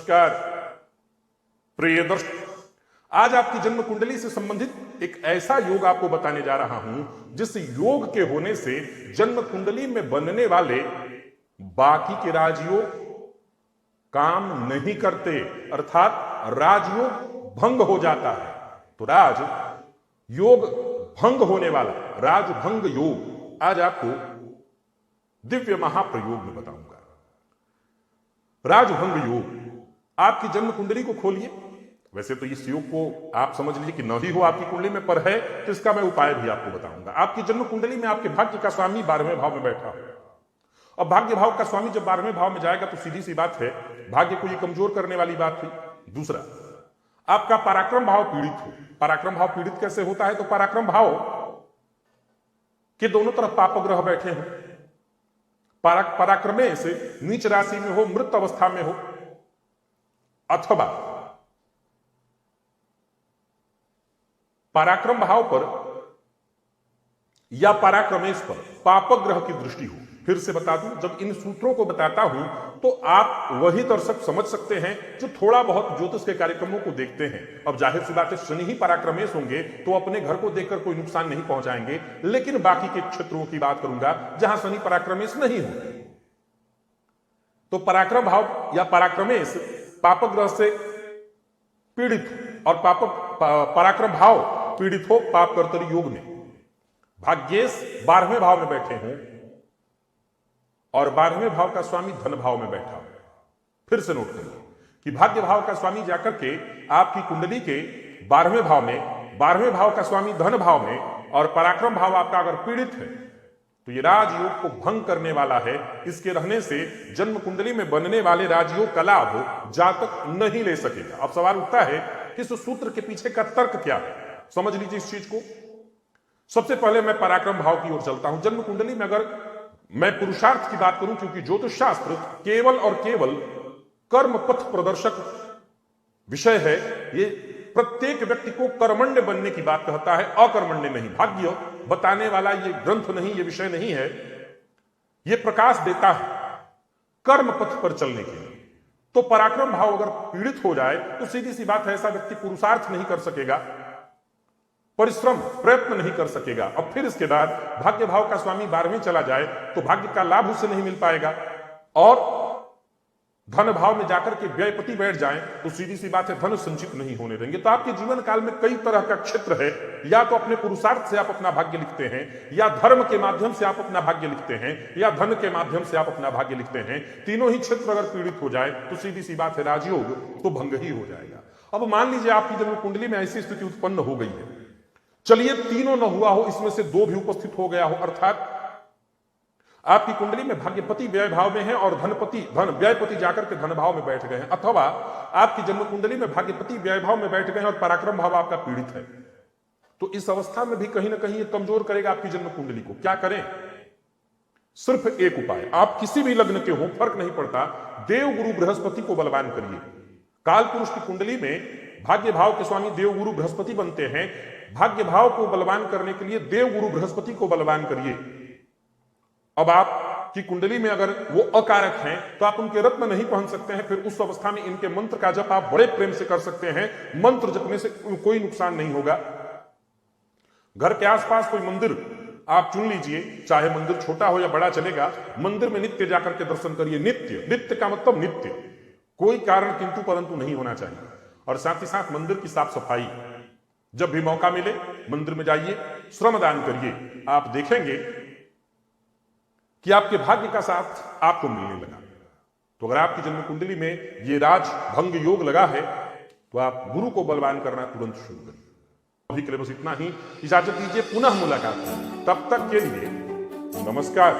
नमस्कार प्रिय दर्शक, आज आपकी जन्म कुंडली से संबंधित एक ऐसा योग आपको बताने जा रहा हूं जिस योग के होने से जन्म कुंडली में बनने वाले बाकी के राजयोग काम नहीं करते, अर्थात राजयोग भंग हो जाता है। तो राज योग भंग होने वाला राजभंग योग आज आपको दिव्य महाप्रयोग में बताऊंगा। राजभंग योग, आपकी जन्म कुंडली को खोलिए। वैसे तो इस योग को आप समझ लीजिए कि न ही हो आपकी कुंडली में, पर है तो इसका मैं उपाय भी आपको बताऊंगा। आपकी जन्म कुंडली में आपके भाग्य का स्वामी 12वें भाव में बैठा है। अब भाग्य भाव का स्वामी जब 12वें भाव में जाएगा तो सीधी सी बात है, भाग्य को ये कमजोर करने वाली बात हुई। दूसरा, आपका पराक्रम भाव पीड़ित हो। पराक्रम भाव पीड़ित कैसे होता है? तो पराक्रम भाव के दोनों तरफ पाप ग्रह बैठे हो, पराक्रमे से नीच राशि में हो, मृत अवस्था में हो, अथवा पराक्रम भाव पर या पराक्रमेश पर पाप ग्रह की दृष्टि हो। फिर से बता दूं, जब इन सूत्रों को बताता हूं तो आप वही दर्शक समझ सकते हैं जो थोड़ा बहुत ज्योतिष के कार्यक्रमों को देखते हैं। अब जाहिर सी बात है, शनि ही पराक्रमेश होंगे तो अपने घर को देखकर कोई नुकसान नहीं पहुंचाएंगे, लेकिन बाकी के क्षेत्रों की बात करूंगा जहां शनि पराक्रमेश नहीं हो। तो पराक्रम भाव या पराक्रमेश पाप ग्रह से पीड़ित और पराक्रम भाव पीड़ित हो पाप कर्तरी योग में। भाग्येश 12वें भाव में बैठे हों और 12वें भाव का स्वामी धन भाव में बैठा हो। फिर से नोट करिए कि भाग्य भाव का स्वामी जाकर के आपकी कुंडली के 12वें भाव में, 12वें भाव का स्वामी धन भाव में, और पराक्रम भाव आपका अगर पीड़ित है तो ये राजयोग को भंग करने वाला है। इसके रहने से जन्म कुंडली में बनने वाले राजयोग का लाभ जातक नहीं ले सकेगा। अब सवाल उठता है कि इस सूत्र के पीछे का तर्क क्या है? समझ लीजिए इस चीज को। सबसे पहले मैं पराक्रम भाव की ओर चलता हूं। जन्म कुंडली में अगर मैं पुरुषार्थ की बात करूं, क्योंकि ज्योतिष शास्त्र केवल और केवल कर्म पथ प्रदर्शक विषय है, ये प्रत्येक व्यक्ति को कर्मण्य बनने की बात कहता है, अकर्मण्य नहीं। भाग्य बताने वाला ये ग्रंथ नहीं, ये विषय नहीं है। ये प्रकाश देता है कर्म पथ पर चलने के लिए। तो पराक्रम भाव अगर पीड़ित हो जाए तो सीधी सी बात है, ऐसा व्यक्ति पुरुषार्थ नहीं कर सकेगा, परिश्रम प्रयत्न नहीं कर सकेगा। अब फिर इसके बाद भाग्य भाव का स्वामी 12वें चला जाए तो भाग्य का लाभ उसे नहीं मिल पाएगा, और धन भाव में जाकर के व्ययपति बैठ जाएं तो सीधी सी बात है, धन संचित नहीं होने देंगे। तो आपके जीवन काल में कई तरह का क्षेत्र है, या तो अपने पुरुषार्थ से आप अपना भाग्य लिखते हैं, या धर्म के माध्यम से आप अपना भाग्य लिखते हैं, या धन के माध्यम से आप अपना भाग्य लिखते हैं। तीनों ही क्षेत्र अगर पीड़ित हो जाए तो सीधी सी बात है, राजयोग तो भंग ही हो जाएगा। अब मान लीजिए आपकी जन्म कुंडली में ऐसी स्थिति उत्पन्न हो गई है, चलिए तीनों न हुआ हो, इसमें से 2 भी उपस्थित हो गया हो, अर्थात आपकी कुंडली में भाग्यपति व्यय भाव में है और व्ययपति जाकर के धन भाव में बैठ गए हैं, अथवा आपकी जन्म कुंडली में भाग्यपति व्यय भाव में बैठ गए हैं और पराक्रम भाव आपका पीड़ित है। तो इस अवस्था में भी कहीं ना कहीं ये कमजोर करेगा आपकी जन्म कुंडली को। क्या करें? सिर्फ एक उपाय, आप किसी भी लग्न के हो, फर्क नहीं पड़ता, देव गुरु बृहस्पति को बलवान करिए। काल पुरुष की कुंडली में भाग्य भाव के स्वामी देव गुरु बृहस्पति बनते हैं। भाग्य भाव को बलवान करने के लिए देव गुरु बृहस्पति को बलवान करिए। अब आपकी कुंडली में अगर वो अकारक हैं तो आप उनके रत्न नहीं पहन सकते हैं, फिर उस अवस्था में इनके मंत्र का जप आप बड़े प्रेम से कर सकते हैं। मंत्र जपने से कोई नुकसान नहीं होगा। घर के आसपास कोई मंदिर आप चुन लीजिए, चाहे मंदिर छोटा हो या बड़ा चलेगा। मंदिर में नित्य जाकर के दर्शन करिए। नित्य का मतलब नित्य, कोई कारण किंतु परंतु नहीं होना चाहिए। और साथ ही साथ मंदिर की साफ सफाई, जब भी मौका मिले मंदिर में जाइए, श्रमदान करिए। आप देखेंगे कि आपके भाग्य का साथ आपको मिलने लगा। तो अगर आपकी जन्म कुंडली में ये राज भंग योग लगा है तो आप गुरु को बलवान करना तुरंत शुरू करिए। अभी के लिए बस इतना ही, इजाजत दीजिए, पुनः मुलाकात होगी। तब तक के लिए नमस्कार।